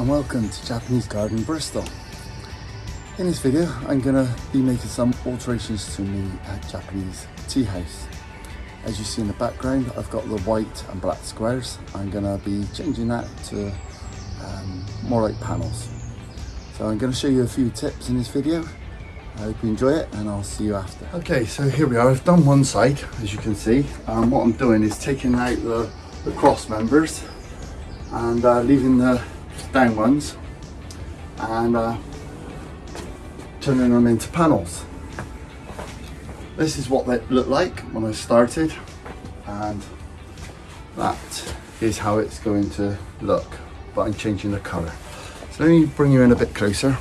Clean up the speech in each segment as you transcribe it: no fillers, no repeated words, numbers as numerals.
and welcome to Japanese Garden Bristol. In this video I'm going to be making some alterations to me Japanese tea house. As you see in the background, I've got the white and black squares. I'm going to be changing that to more like panels. So I'm going to show you a few tips in this video. I hope you enjoy it and I'll see you after. Okay, so here we are. I've done one side, as you can see. What I'm doing is taking out the cross members and leaving the down ones and turning them into panels. This is what they look like when I started, and that is how it's going to look, but I'm changing the colour. So let me bring you in a bit closer.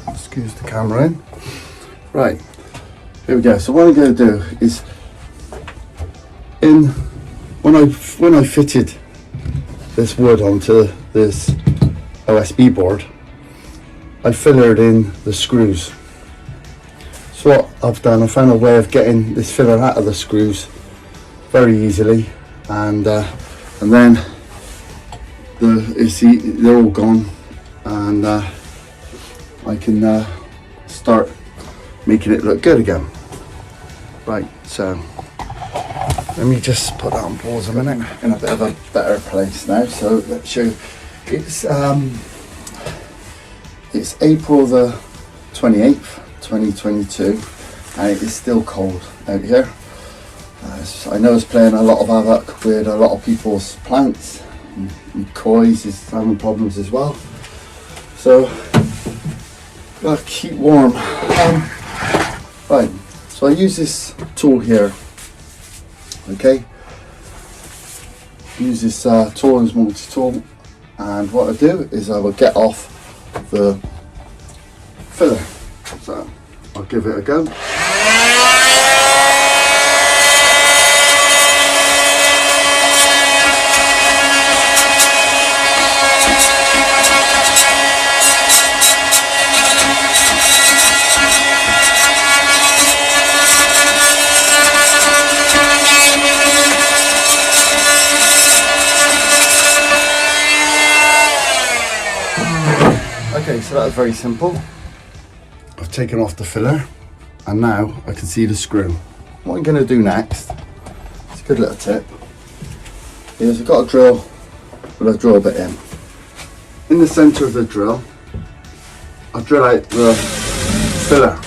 Excuse the camera in. Right, here we go. So what I'm going to do is, when I fitted this wood onto this OSB board, I fillered in the screws. So what I've done, I found a way of getting this filler out of the screws very easily, and then you see they're all gone, and I can start making it look good again. Right, so let me just put that on pause a minute. In a bit of a better place now, so let's show you. It's April the 28th, 2022, and it is still cold out here. I know it's playing a lot of havoc with a lot of people's plants. And koi's is having problems as well. So, gotta keep warm. Right, so I use this tool here. Okay, use this tool as multi-tool, and what I do is I will get off the filler. So I'll give it a go. Okay, so that was very simple. I've taken off the filler and now I can see the screw. What I'm going to do next, it's a good little tip, is I've got a drill with a drill bit in. In the centre of the drill, I drill out the filler.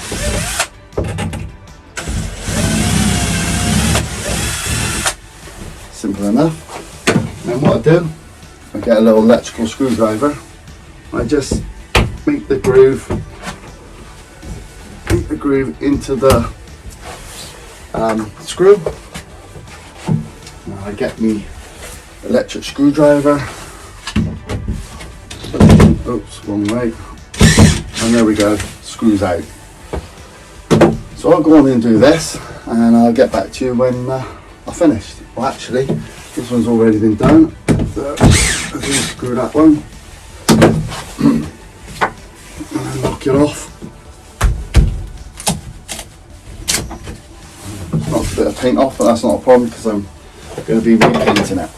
Simple enough. And what I do, I get a little electrical screwdriver. I just make the groove into the screw. Now I get me electric screwdriver. Oops, wrong way. And there we go, screws out. So I'll go on and do this, and I'll get back to you when I've finished. Well, actually, this one's already been done. So I'll screw that one. And knock it off. Knock a bit of paint off, but that's not a problem because I'm going to be repainting it.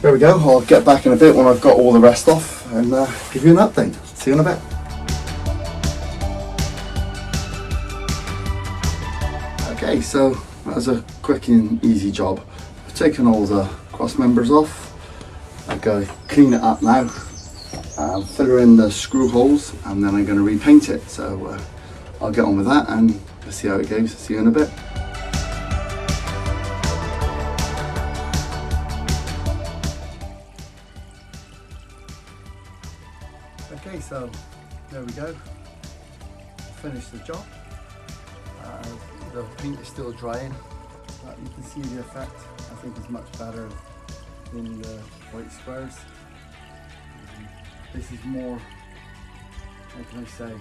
There we go. I'll get back in a bit when I've got all the rest off and give you an update. See you in a bit. Okay, so that was a quick and easy job. I've taken all the cross members off. I'm going to clean it up now. Filler in the screw holes, and then I'm going to repaint it. So I'll get on with that and let's see how it goes. See you in a bit. Okay, so there we go. Finished the job. The paint is still drying. You can see the effect. I think it's much better than the white squares. This is more, how can I say,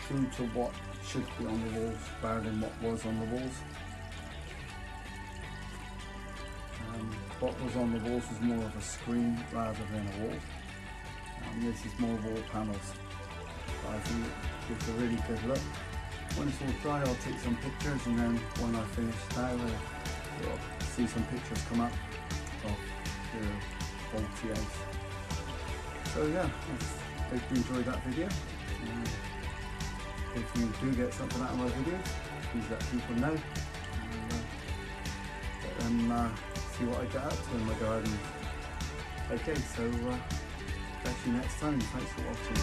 true to what should be on the walls rather than what was on the walls. What was on the walls was more of a screen rather than a wall. This is more wall panels. But I think it gives a really good look. When it's all dry, I'll take some pictures, and then when I finish now, you'll see some pictures come up of the old tea house. So yeah, hope you enjoyed that video. If you do get something out of my videos, please let people know. Let them see what I get up to in my garden. Okay, so catch you next time. Thanks for watching.